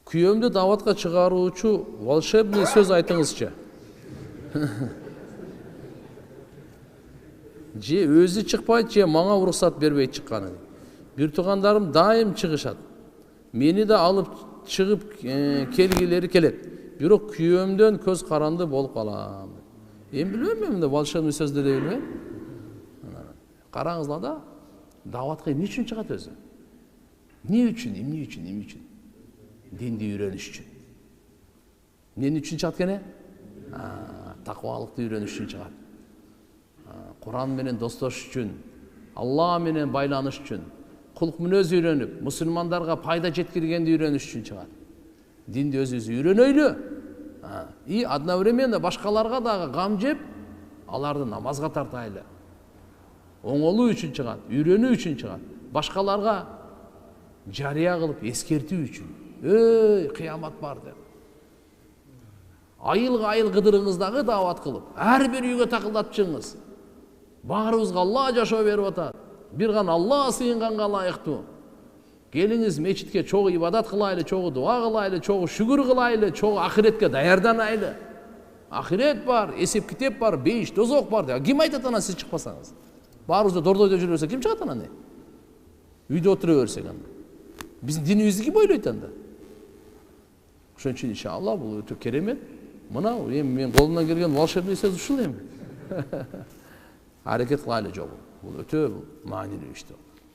Күйөөмдү даватка чыгаруучу волшебный сөз айтыңызчы. Же өзү чыкпайт, же мага уруксат бербейт чыкканы. Бир туугандарым дайым чыгышат. Мени да алып чыгып келгилери келет. Бирок күйөөмдөн көз каранды болуп калам. Эми билбейм, мен мындай волшебный сөздү да билбейм. Караңыздар да, даватка эмне үчүн чыгат өзү? Эмне үчүн? Динди үйрөнүш үчүн. Эмне үчүн чыгат экен? Такыбалыкты үйрөнүш үчүн чыгат. Куран менен достошуш үчүн, Алла менен байланыш үчүн, кулк мүнөз үйрөнүп, мусулмандарга пайда жеткиргенди үйрөнүш үчүн чыгат. Динди өзүбүз үйрөнөйлү. И одновременно башкаларга дагы гам жеп, аларды намазга тартайлы. Оңолуу үчүн чыгат, үйрөнүү үчүн чыгат. Башкаларга жарыя кылып эскертүү үчүн. Кыямат бар деп. Айыл кыдырыңыздагы дават кылып, ар бир үйгө такылдатып чыгыңыз. Баарыбызга Алла жашоо берип атат. Бир гана Алла сыйынганга ылайыктуу. Келиңиз мечитке чогуу ибадат кылайлы, чогуу дуа кылайлы, чогуу шүгүр кылайлы, чогуу ахиретке даярданайлы. Ахирет бар, эсеп китеп бар, бейиш тозок бар деп. Ким айтат анан сиз чыкпасаңыз? Баарыбызда дордойдо жүрө берсе ким чыгат анан? Үйдө отура берсек анда. Биздин динибизди ким ойлойт анда? Ошон үчүн иншалла бул өтө керемет. Мына эми мен колумдан келген волшебный сөз ушул эми. Аракет кылайлы жолу. Бул өтө маанилүү иш.